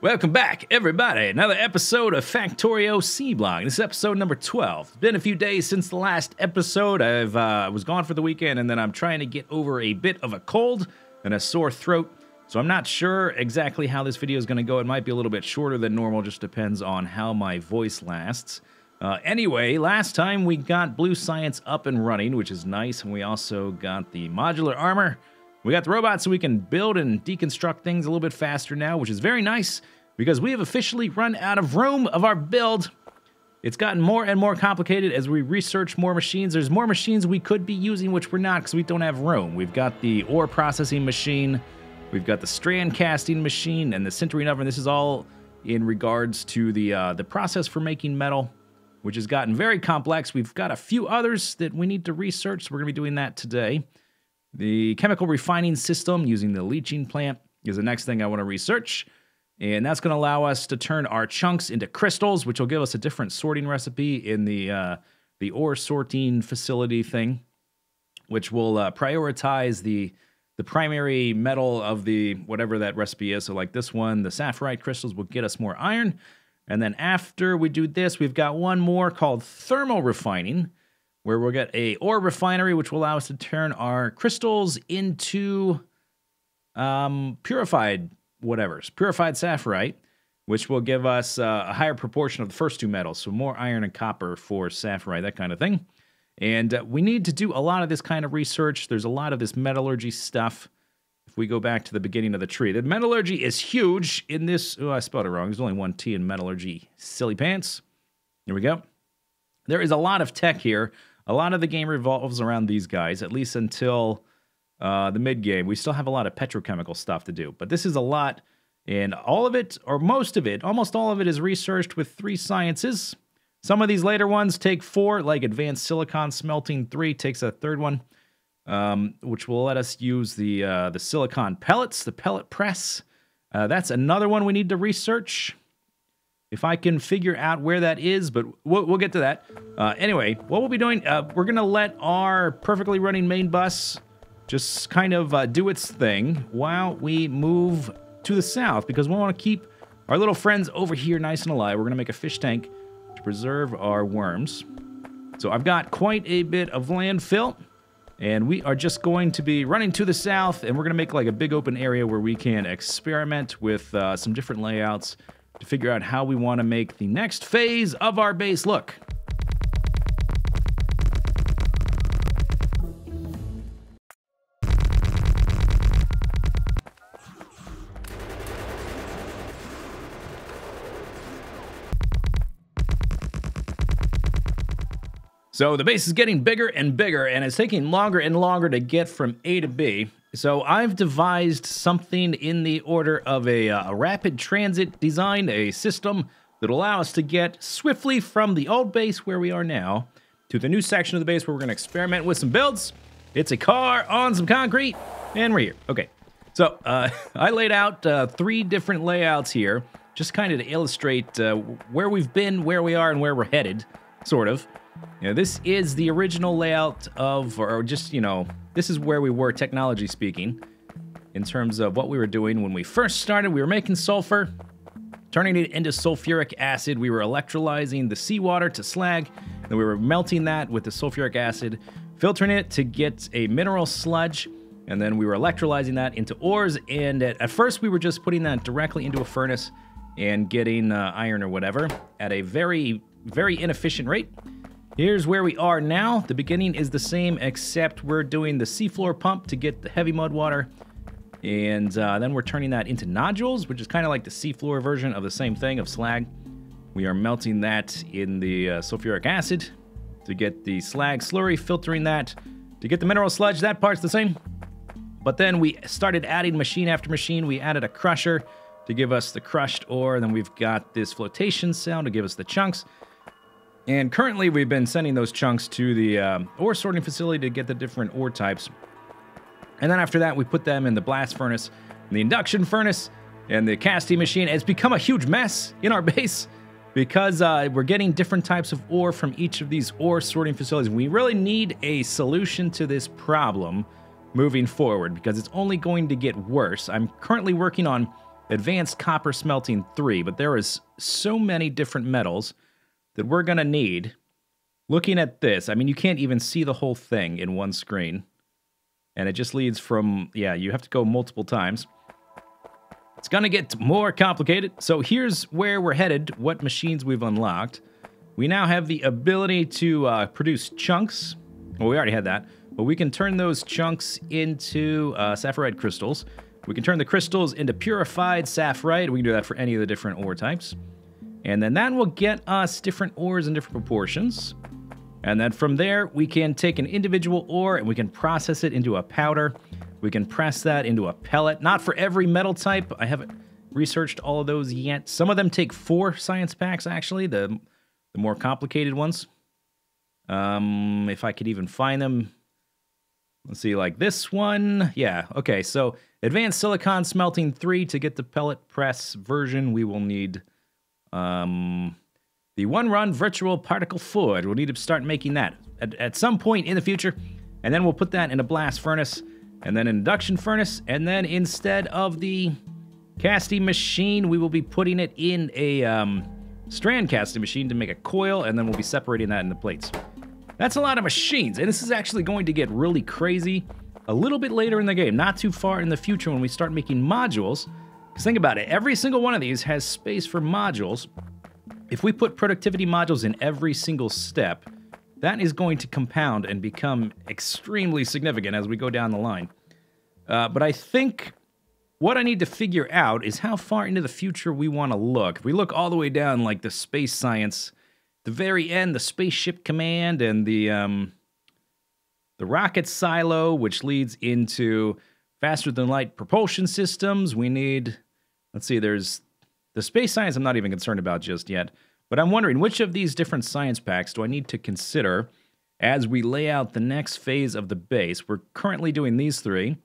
Welcome back, everybody. Another episode of Factorio C-Block. This is episode number 12. It's been a few days since the last episode. I was gone for the weekend, and then I'm trying to get over a bit of a cold and a sore throat. So I'm not sure exactly how this video is going to go. It might be a little bit shorter than normal. Just depends on how my voice lasts. Anyway, last time we got Blue Science up and running, which is nice. And we also got the modular armor. We got the robots so we can build and deconstruct things a little bit faster now, which is very nice because we have officially run out of room of our build. It's gotten more and more complicated as we research more machines. There's more machines we could be using, which we're not because we don't have room. We've got the ore processing machine, we've got the strand casting machine, and the sintering oven. This is all in regards to the process for making metal, which has gotten very complex. We've got a few others that we need to research, so we're going to be doing that today. The chemical refining system using the leaching plant is the next thing I want to research. And that's going to allow us to turn our chunks into crystals, which will give us a different sorting recipe in the ore sorting facility thing, which will prioritize the primary metal of the whatever that recipe is. So like this one, the sapphirite crystals will get us more iron. And then after we do this, we've got one more called thermal refining, where we'll get a ore refinery, which will allow us to turn our crystals into purified sapphirite, which will give us a higher proportion of the first two metals, so more iron and copper for sapphirite, that kind of thing. And we need to do a lot of this kind of research. There's a lot of this metallurgy stuff. If we go back to the beginning of the tree, the metallurgy is huge in this. Oh, I spelled it wrong. There's only one T in metallurgy. Silly pants. Here we go. There is a lot of tech here. A lot of the game revolves around these guys, at least until the mid-game. We still have a lot of petrochemical stuff to do, but this is a lot, and all of it, or most of it, almost all of it is researched with 3 sciences. Some of these later ones take 4, like advanced silicon smelting 3 takes a 3rd one, which will let us use the silicon pellets, the pellet press. That's another one we need to research. If I can figure out where that is, but we'll get to that. Anyway, what we'll be doing, we're going to let our perfectly running main bus just kind of do its thing while we move to the south, because we want to keep our little friends over here nice and alive. We're going to make a fish tank to preserve our worms. So I've got quite a bit of landfill, and we are just going to be running to the south, and we're going to make like a big open area where we can experiment with some different layouts to figure out how we want to make the next phase of our base look. So the base is getting bigger and bigger, and it's taking longer and longer to get from A to B. So I've devised something in the order of a rapid transit design, a system that will allow us to get swiftly from the old base where we are now to the new section of the base where we're going to experiment with some builds. It's a car on some concrete, and we're here. Okay, so I laid out 3 different layouts here, just kind of to illustrate where we've been, where we are, and where we're headed, sort of. You know, this is the original layout of, or just, you know, this is where we were, technology speaking, in terms of what we were doing when we first started. We were making sulfur, turning it into sulfuric acid. We were electrolyzing the seawater to slag, and we were melting that with the sulfuric acid, filtering it to get a mineral sludge, and then we were electrolyzing that into ores. And at first, we were just putting that directly into a furnace and getting iron or whatever at a very, very inefficient rate. Here's where we are now. The beginning is the same, except we're doing the seafloor pump to get the heavy mud water. And then we're turning that into nodules, which is kind of like the seafloor version of the same thing, of slag. We are melting that in the sulfuric acid to get the slag slurry, filtering that to get the mineral sludge. That part's the same. But then we started adding machine after machine. We added a crusher to give us the crushed ore. And then we've got this flotation cell to give us the chunks. And currently, we've been sending those chunks to the ore sorting facility to get the different ore types. And then after that, we put them in the blast furnace, the induction furnace, and the casting machine. It's become a huge mess in our base because we're getting different types of ore from each of these ore sorting facilities. We really need a solution to this problem moving forward because it's only going to get worse. I'm currently working on Advanced Copper Smelting 3, but there is so many different metals that we're going to need. Looking at this, I mean, you can't even see the whole thing in one screen. And it just leads from, yeah, you have to go multiple times. It's going to get more complicated. So here's where we're headed, what machines we've unlocked. We now have the ability to produce chunks. Well, we already had that. But we can turn those chunks into sapphirite crystals. We can turn the crystals into purified sapphirite. We can do that for any of the different ore types. And then that will get us different ores in different proportions. And then from there, we can take an individual ore and we can process it into a powder. We can press that into a pellet. Not for every metal type. I haven't researched all of those yet. Some of them take 4 science packs, actually, the more complicated ones. If I could even find them. Let's see, like this one. Yeah, okay, so Advanced Silicon Smelting 3 to get the pellet press version. We will need the one-run virtual particle forge. We'll need to start making that at some point in the future. And then we'll put that in a blast furnace, and then an induction furnace. And then instead of the casting machine, we will be putting it in a strand casting machine to make a coil, and then we'll be separating that into plates. That's a lot of machines, and this is actually going to get really crazy a little bit later in the game, not too far in the future when we start making modules. Because think about it, every single one of these has space for modules. If we put productivity modules in every single step, that is going to compound and become extremely significant as we go down the line. But I think what I need to figure out is how far into the future we want to look. If we look all the way down, like the space science, the very end, the spaceship command, and the rocket silo, which leads into faster-than-light propulsion systems. We need, let's see, there's the space science I'm not even concerned about just yet. But I'm wondering, which of these different science packs do I need to consider as we lay out the next phase of the base? We're currently doing these 3.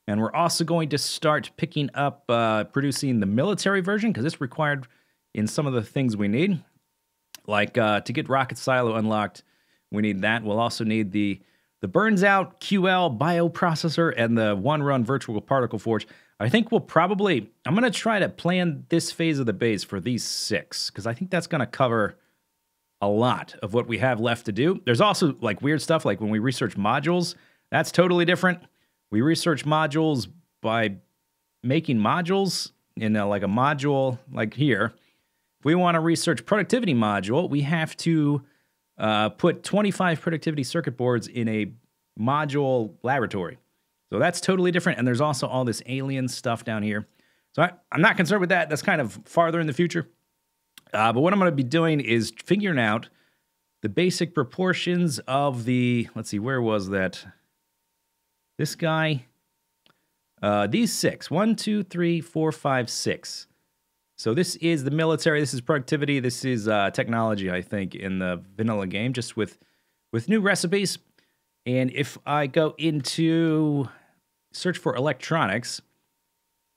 And we're also going to start picking up producing the military version, because it's required in some of the things we need. Like to get Rocket Silo unlocked, we need that. We'll also need the Burns Out QL bioprocessor and the one-run virtual particle forge. I think we'll probably, I'm going to try to plan this phase of the base for these 6, because I think that's going to cover a lot of what we have left to do. There's also like weird stuff, like when we research modules, that's totally different. We research modules by making modules in like a module like here. If we want to research productivity module, we have to put 25 productivity circuit boards in a module laboratory. So that's totally different. And there's also all this alien stuff down here. So I'm not concerned with that. That's kind of farther in the future. But what I'm going to be doing is figuring out the basic proportions of the, let's see, where was that? This guy, these 6, 1, 2, 3, 4, 5, 6. So this is the military, this is productivity, this is technology, I think, in the vanilla game, just with new recipes. And if I go into search for electronics,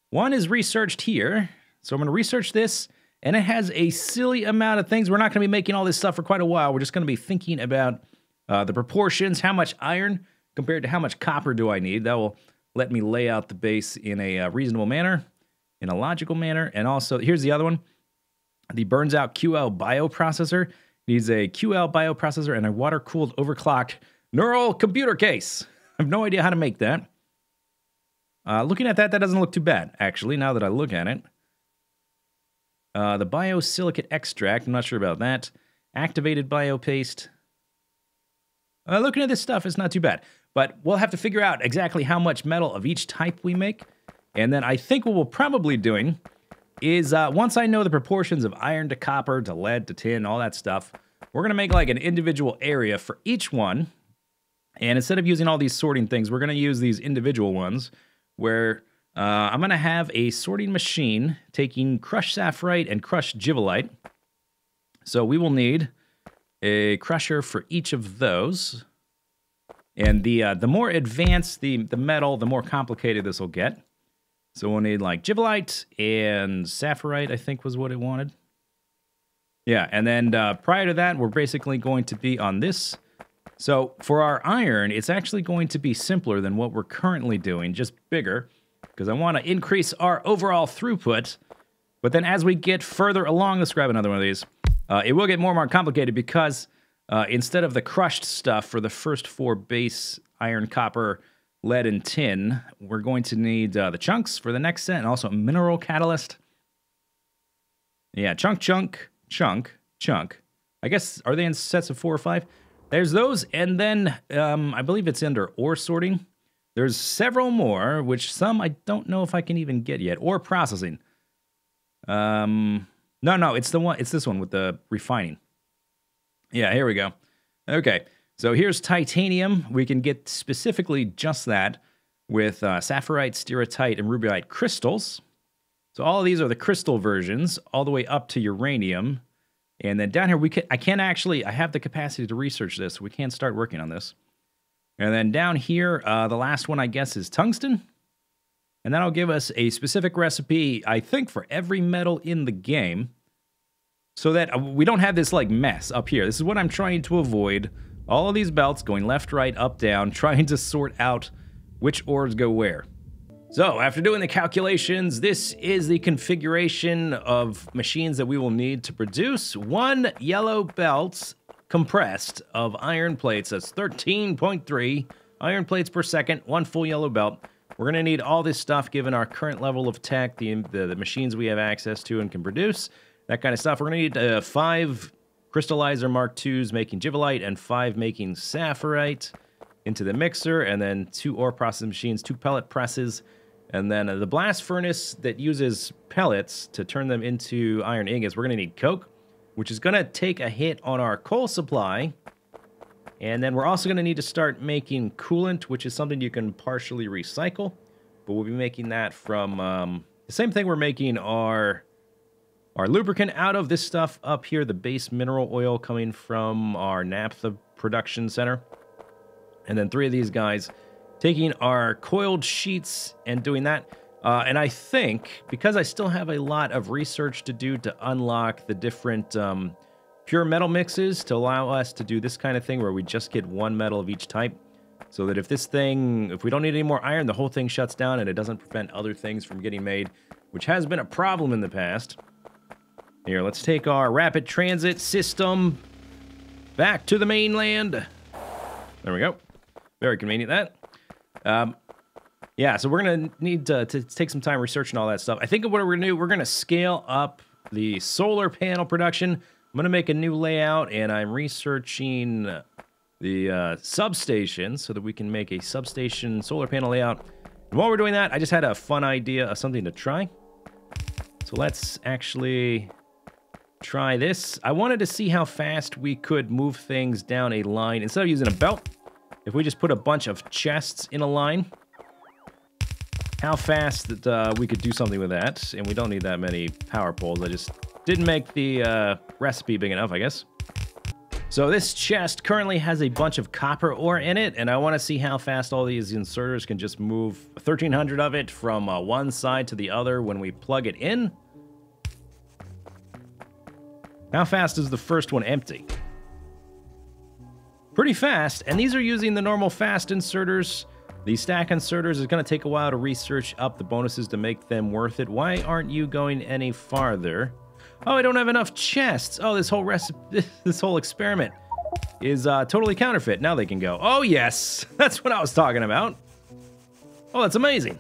one is researched here. So I'm going to research this, and it has a silly amount of things. We're not going to be making all this stuff for quite a while. We're just going to be thinking about the proportions, how much iron compared to how much copper do I need. That will let me lay out the base in a reasonable manner, in a logical manner. And also, here's the other one. The Burns Out QL bioprocessor needs a QL bioprocessor and a water-cooled overclocked neural computer case. I have no idea how to make that. Looking at that, that doesn't look too bad, actually, now that I look at it. The biosilicate extract, I'm not sure about that. Activated biopaste. Looking at this stuff, it's not too bad. But we'll have to figure out exactly how much metal of each type we make. And then I think what we'll probably be doing is, once I know the proportions of iron to copper to lead to tin, all that stuff, we're going to make like an individual area for each one. And instead of using all these sorting things, we're going to use these individual ones where I'm going to have a sorting machine taking crushed sapphirite and crushed givelite. So we will need a crusher for each of those. And the more advanced the metal, the more complicated this will get. So we'll need like givelite and sapphirite, I think was what it wanted. Yeah, and then prior to that, we're basically going to be on this. So for our iron, it's actually going to be simpler than what we're currently doing, just bigger. because I want to increase our overall throughput. But then as we get further along, let's grab another one of these. It will get more and more complicated because instead of the crushed stuff for the first 4 base iron, copper, lead, and tin, we're going to need the chunks for the next set, and also a mineral catalyst. Yeah, chunk. I guess, are they in sets of 4 or 5? There's those, and then I believe it's under ore sorting. There's several more, which some I don't know if I can even get yet. Ore processing. No, it's this one with the refining. Yeah, here we go. Okay, so here's titanium. We can get specifically just that with sapphirite, stereotype, and rubyite crystals. So all of these are the crystal versions, all the way up to uranium. And then down here, I have the capacity to research this. We can't start working on this. And then down here, the last one, I guess, is tungsten. And that'll give us a specific recipe, I think, for every metal in the game. So that we don't have this, like, mess up here. This is what I'm trying to avoid. All of these belts going left, right, up, down, trying to sort out which ores go where. So, after doing the calculations, this is the configuration of machines that we will need to produce 1 yellow belt compressed of iron plates. That's 13.3 iron plates per second, 1 full yellow belt. We're going to need all this stuff given our current level of tech, the machines we have access to and can produce, that kind of stuff. We're going to need 5 crystallizer Mark IIs making givelite and 5 making sapphirite into the mixer, and then 2 ore processing machines, 2 pellet presses, and then the blast furnace that uses pellets to turn them into iron ingots. We're going to need coke, which is going to take a hit on our coal supply. And then we're also going to need to start making coolant, which is something you can partially recycle. But we'll be making that from the same thing we're making our lubricant out of, this stuff up here, the base mineral oil coming from our naphtha production center. And then 3 of these guys taking our coiled sheets and doing that. And I think, because I still have a lot of research to do to unlock the different pure metal mixes to allow us to do this kind of thing where we just get 1 metal of each type, so that if we don't need any more iron, the whole thing shuts down and it doesn't prevent other things from getting made, which has been a problem in the past. Here, let's take our rapid transit system back to the mainland. There we go. Very convenient, that. Yeah, so we're going to need to take some time researching all that stuff. I think what we're going to do, we're going to scale up the solar panel production. I'm going to make a new layout, and I'm researching the substation so that we can make a substation solar panel layout. And while we're doing that, I just had a fun idea of something to try. So let's actually try this. I wanted to see how fast we could move things down a line. Instead of using a belt, if we just put a bunch of chests in a line, how fast that we could do something with that. And we don't need that many power poles. I just didn't make the recipe big enough, I guess. So this chest currently has a bunch of copper ore in it, and I want to see how fast all these inserters can just move 1,300 of it from one side to the other when we plug it in. How fast is the first one empty? Pretty fast, and these are using the normal fast inserters. The stack inserters is going to take a while to research up the bonuses to make them worth it. Why aren't you going any farther? Oh, I don't have enough chests. Oh, this whole recipe, this whole experiment is totally counterfeit. Now they can go. Oh, yes. That's what I was talking about. Oh, that's amazing.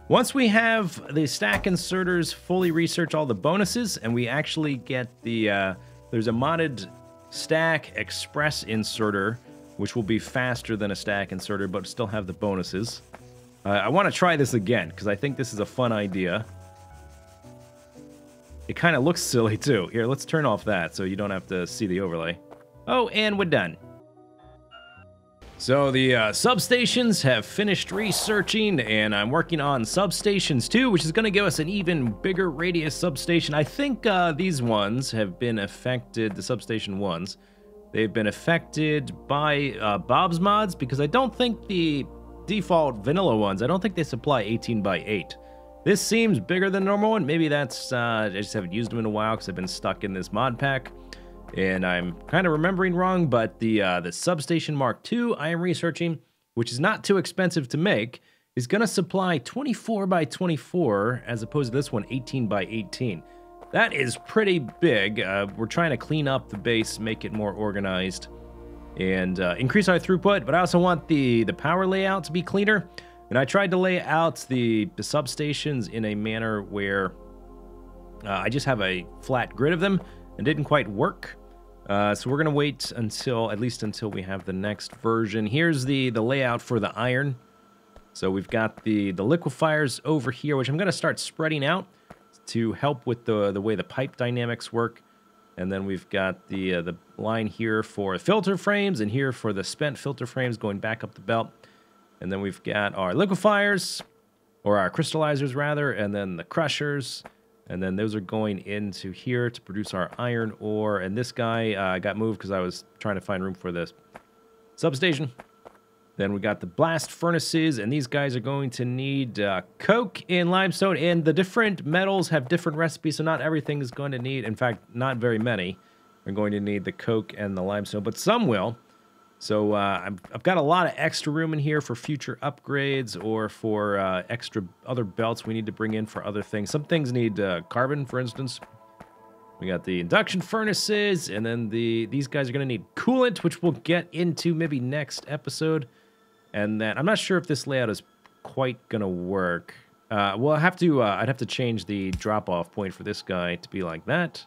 Once we have the stack inserters fully research all the bonuses, and we actually get the, there's a modded stack express inserter, which will be faster than a stack inserter, but still have the bonuses. I want to try this again, because I think this is a fun idea. It kind of looks silly, too. Here, let's turn off that so you don't have to see the overlay. Oh, and we're done. So the substations have finished researching, and I'm working on substations 2, which is going to give us an even bigger radius substation. I think these ones have been affected, the substation ones. They've been affected by Whasmospaz, because I don't think the default vanilla ones, I don't think they supply 18 by 8. This seems bigger than the normal one. Maybe that's, I just haven't used them in a while because I've been stuck in this mod pack. And I'm kind of remembering wrong, but the Substation Mark II I am researching, which is not too expensive to make. is going to supply 24 by 24 as opposed to this one 18 by 18. That is pretty big. We're trying to clean up the base, make it more organized, and increase our throughput, but I also want the power layout to be cleaner. And I tried to lay out the substations in a manner where I just have a flat grid of them, and didn't quite work. So we're going to wait until, at least until we have the next version. Here's the layout for the iron. So we've got the liquefiers over here, which I'm going to start spreading out to help with the way the pipe dynamics work. And then we've got the line here for filter frames, and here for the spent filter frames going back up the belt. And then we've got our liquefiers, or our crystallizers rather, and then the crushers. And then those are going into here to produce our iron ore. And this guy got moved because I was trying to find room for this substation. Then we got the blast furnaces, and these guys are going to need coke and limestone. And the different metals have different recipes, so not everything is going to need, in fact, not very many are going to need the coke and the limestone, but some will. So I've got a lot of extra room in here for future upgrades or for extra other belts we need to bring in for other things. Some things need carbon, for instance. We got the induction furnaces, and then these guys are going to need coolant, which we'll get into maybe next episode. And then I'm not sure if this layout is quite going to work. Well, I'd have to change the drop-off point for this guy to be like that.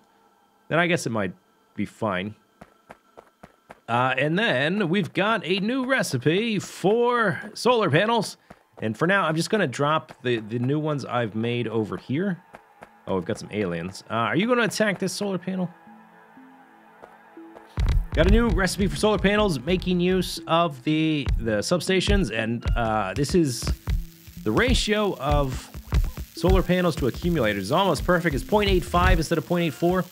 Then I guess it might be fine. And then we've got a new recipe for solar panels. And for now, I'm just going to drop the new ones I've made over here. Oh, we've got some aliens. Are you going to attack this solar panel? Got a new recipe for solar panels, making use of the substations. And this is the ratio of solar panels to accumulators. It's almost perfect. It's 0.85 instead of 0.84.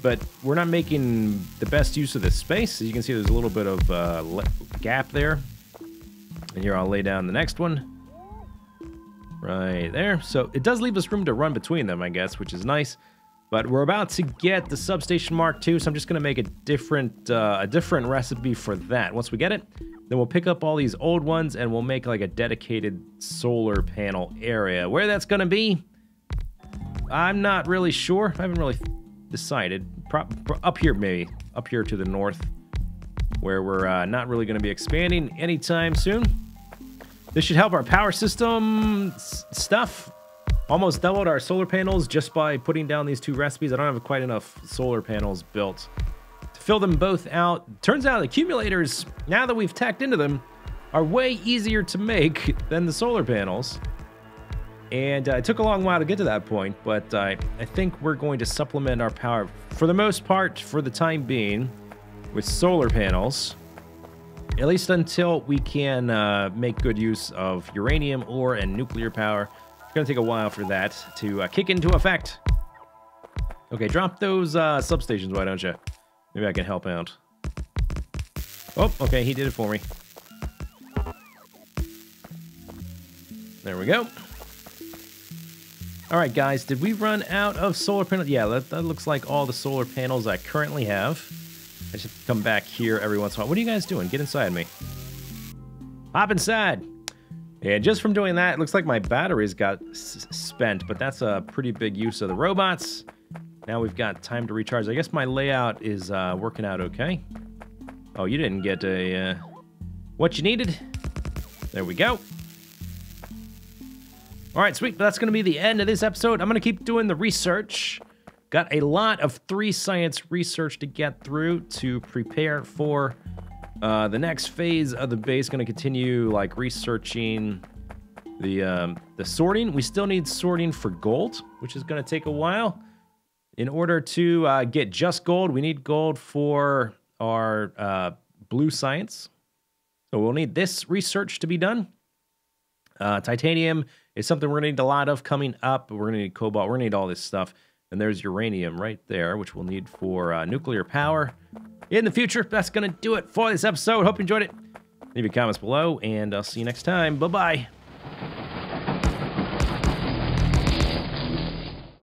But we're not making the best use of this space. As you can see, there's a little bit of gap there. And here I'll lay down the next one. Right there. So it does leave us room to run between them, I guess, which is nice. But we're about to get the Substation Mark 2, so I'm just going to make a different recipe for that. Once we get it, then we'll pick up all these old ones, and we'll make like a dedicated solar panel area. Where that's going to be, I'm not really sure. I haven't really decided. Up here, maybe. Up here to the north, where we're not really going to be expanding anytime soon. This should help our power system stuff. Almost doubled our solar panels just by putting down these two recipes. I don't have quite enough solar panels built to fill them both out. Turns out accumulators, now that we've tacked into them, are way easier to make than the solar panels. And it took a long while to get to that point, but I think we're going to supplement our power, for the most part, for the time being, with solar panels. At least until we can make good use of uranium ore and nuclear power. It's going to take a while for that to kick into effect. Okay, drop those substations, why don't you? Maybe I can help out. Oh, okay, he did it for me. There we go. All right, guys, did we run out of solar panels? Yeah, that looks like all the solar panels I currently have. I just have to come back here every once in a while. What are you guys doing? Get inside me. Hop inside. And just from doing that, it looks like my batteries got spent, but that's a pretty big use of the robots. Now we've got time to recharge. I guess my layout is working out okay. Oh, you didn't get a what you needed. There we go. All right, sweet. That's going to be the end of this episode. I'm going to keep doing the research. Got a lot of 3 science research to get through to prepare for the next phase of the base. Going to continue like researching the sorting. We still need sorting for gold, which is going to take a while. In order to get just gold, we need gold for our blue science. So we'll need this research to be done. Titanium is something we're going to need a lot of coming up. We're going to need cobalt. We're going to need all this stuff. And there's uranium right there, which we'll need for nuclear power in the future. That's going to do it for this episode. Hope you enjoyed it. Leave your comments below, and I'll see you next time. Bye-bye.